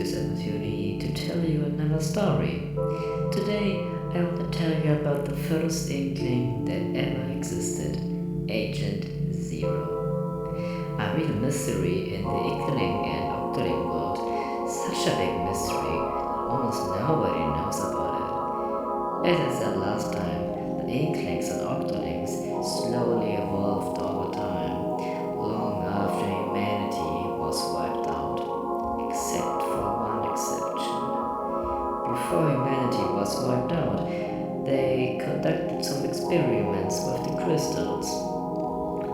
this opportunity to tell you another story. Today, I want to tell you about the first inkling that ever existed, Agent Zero. A real mystery in the inkling and octoling world, such a big mystery, almost nobody knows about it. As I said last time, the inklings and octolings slowly evolved over time, long after humanity was wiped out, except for one exception. Before humanity was wiped out, they conducted some experiments with the crystals.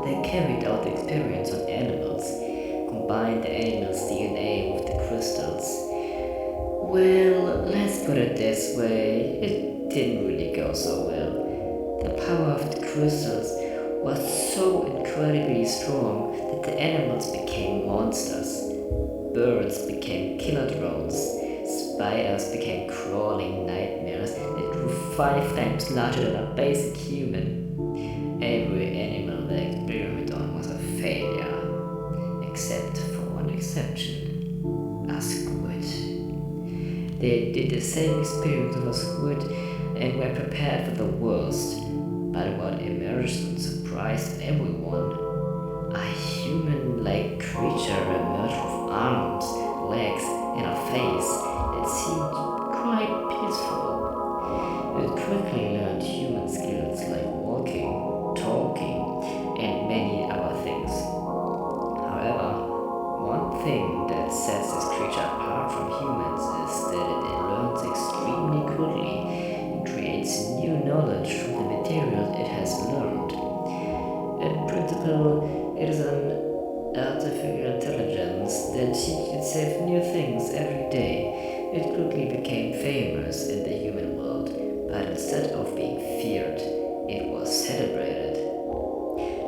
They carried out the experiments on animals, combined the animals' DNA with the crystals. Well, let's put it this way, it didn't really go so well. The power of the crystals was so incredibly strong that the animals became monsters. Birds became killer drones. Spiders became crawling nightmares that grew 5 times larger than a basic human. Every animal they experimented on was a failure, except for one exception, a squid. They did the same experiment with a squid and were prepared for the worst, but what emerged and surprised everyone. A human-like creature emerged with arms, legs, and a face that seemed quite peaceful. It quickly learned human skills like walking, talking, and many other things. However, one thing that sets this creature apart from humans is that it learns extremely quickly and creates new knowledge from the material it has learned. In principle, it is an artificial intelligence that teaches itself new things every day. It quickly became famous in the human world, but instead of being feared, it was celebrated.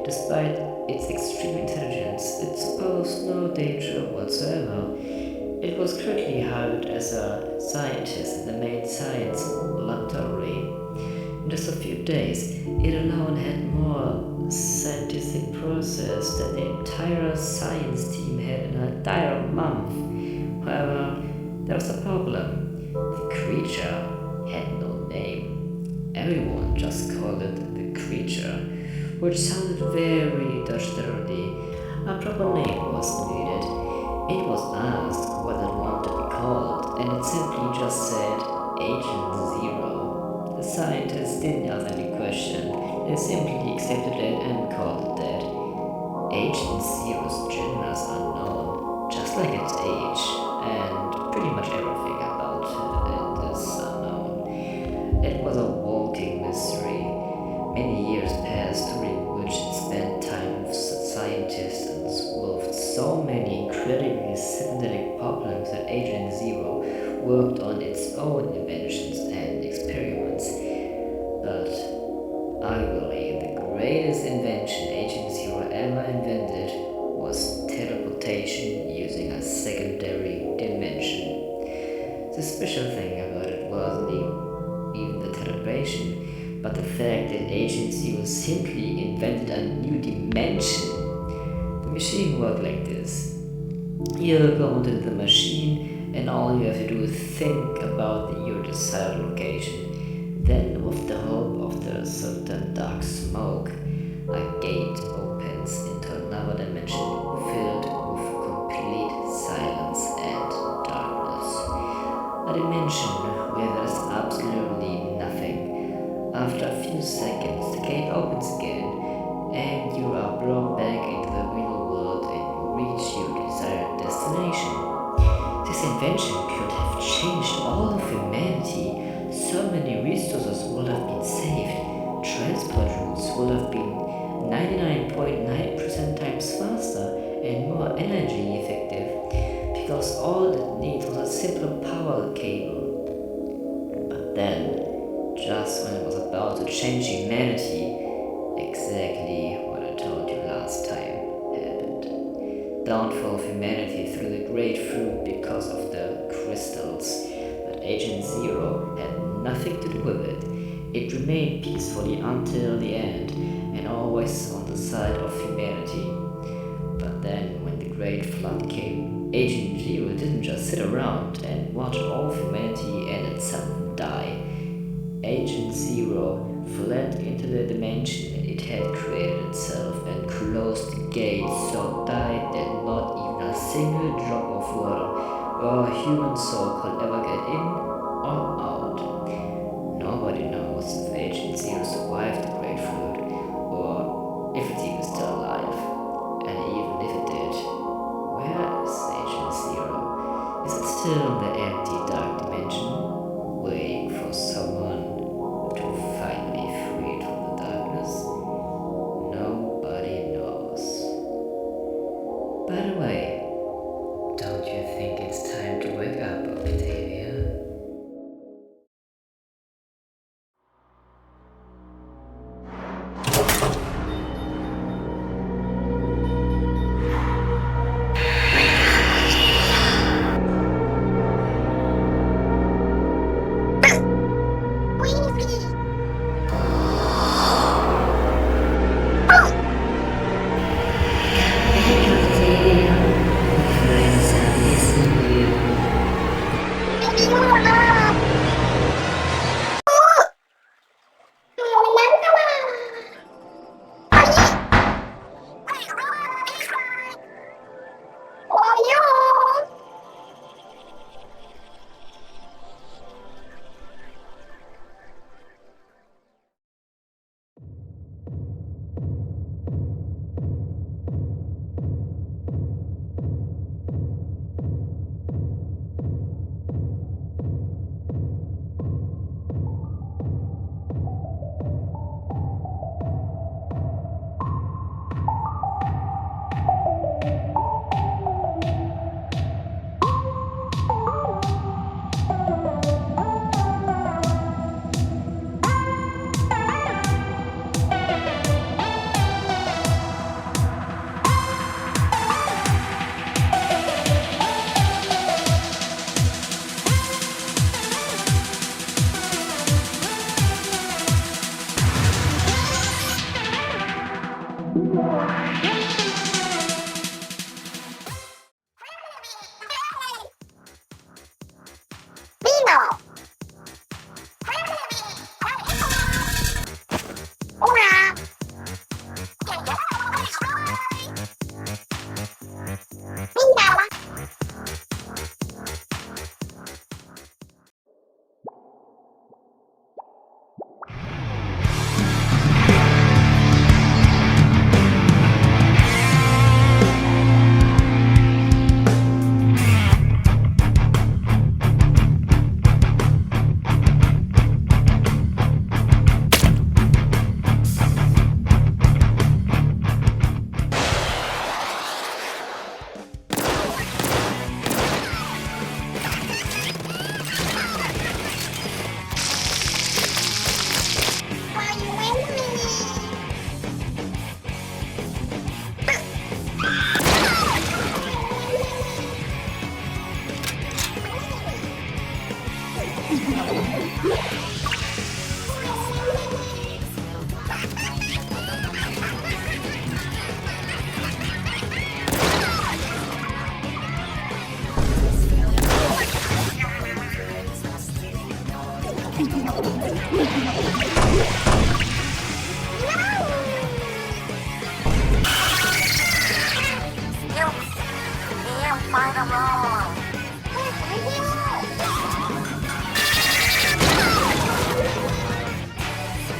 Despite its extreme intelligence, it posed no danger whatsoever. It was quickly hired as a scientist in the main science laboratory. In just a few days, it alone had more scientific process than the entire science team had in an entire month. However, there was a problem. The creature had no name. Everyone just called it the creature, which sounded very dirty. A proper name was needed. It was asked what it wanted to be called, and it simply just said Agent Zero. The scientists didn't ask any question. They simply accepted it and called it that. Agent Zero's gender is unknown, just like its age, and pretty much everything about it is unknown. It was a walking mystery. Many years passed during which it spent time with scientists and solved so many incredibly synthetic problems that Agent Zero worked on its own inventions and experiments. But arguably, the greatest invention Agent Zero ever invented was teleportation using a secondary dimension. The special thing about it wasn't even the teleportation, but the fact that Agent Zero simply invented a new dimension. The machine worked like this. You go into the machine and all you have to do is think about your desired location. Then, with the help of the certain dark smoke, a gate opens into another dimension filled with complete silence and darkness. A dimension where there is absolutely nothing. After a few seconds, the gate opens again, and you are brought back into the real world and you reach your desired destination. This invention could have changed all of humanity. So many resources would have been saved. Transport routes would have been 99.9% times faster and more energy effective, because all it needs was a simple power cable. But then, just when it was about to change humanity, exactly what I told you last time happened. Downfall of humanity through the great flood because of the crystals. But Agent Zero had nothing to do with it. It remained peacefully until the end, and always on the side of humanity. But then, when the Great Flood came, Agent Zero didn't just just sit around and watch all humanity and itself die. Agent Zero fled into the dimension it had created itself and closed the gate so tight that not even a single drop of water or a human soul could ever get in or out. Nobody knows if Agent Zero survived the Great Flood or if it's even still alive. And even if it did, where is Agent Zero? Is it still in the empty dark dimension, waiting for someone to finally free from the darkness? Nobody knows. By the way, don't you think it's time to wake up, Octavia?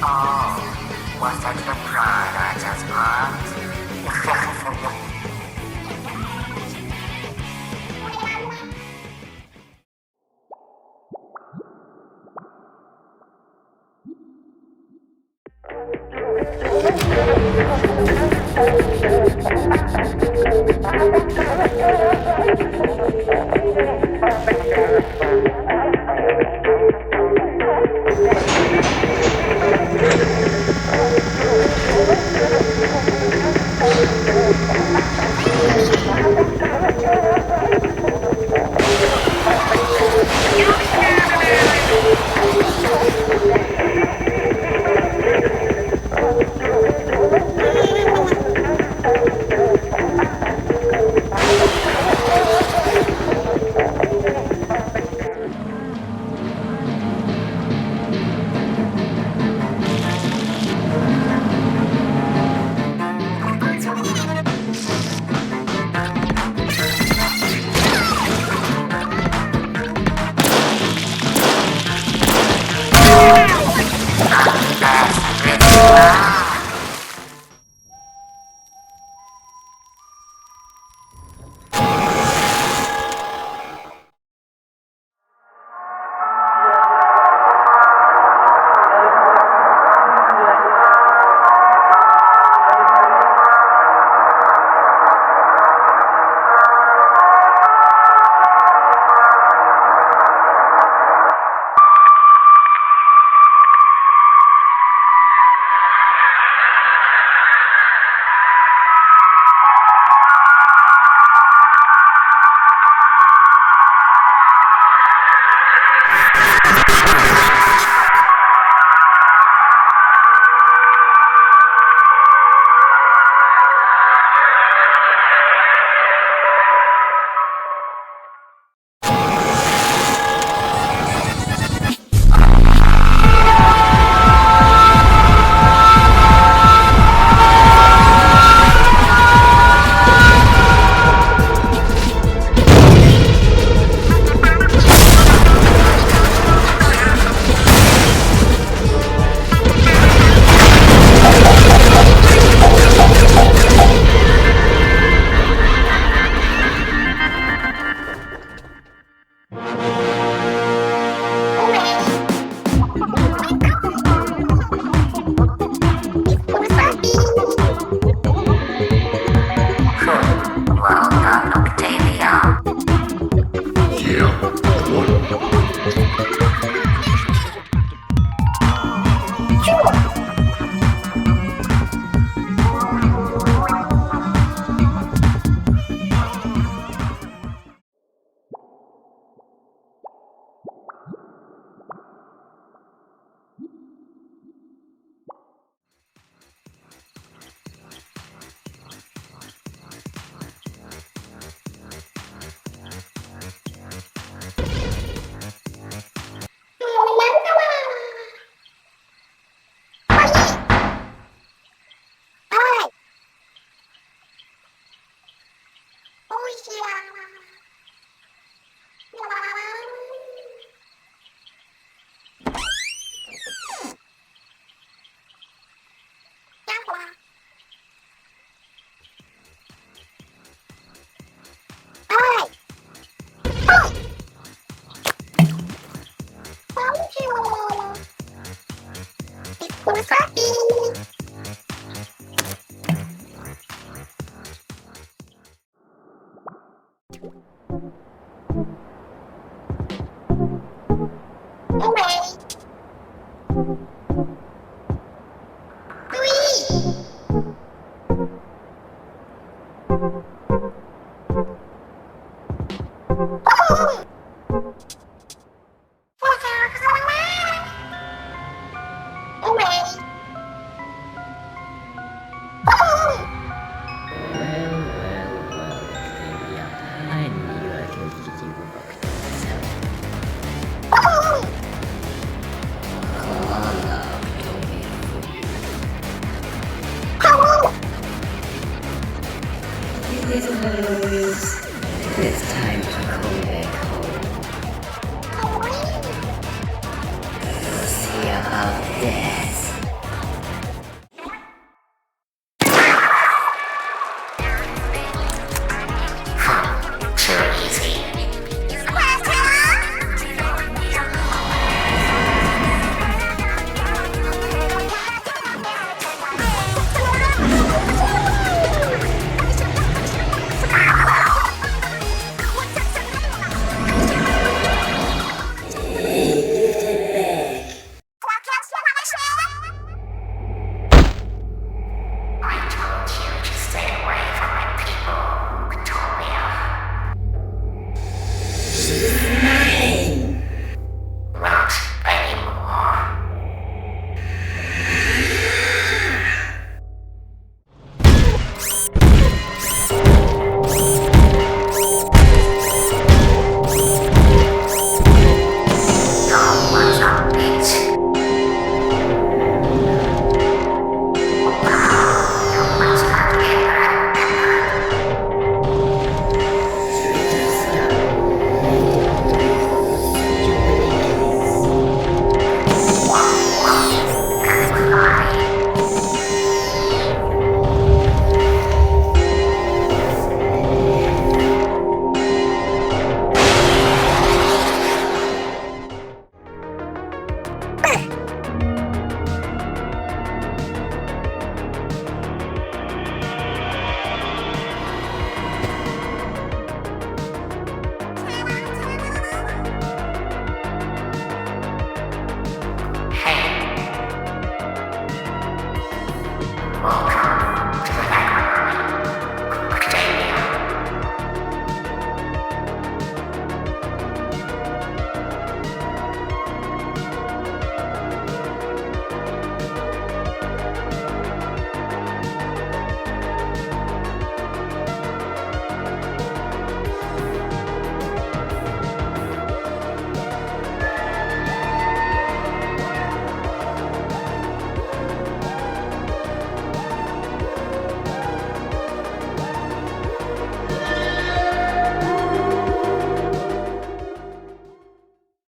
Oh, was that the pride I just brought?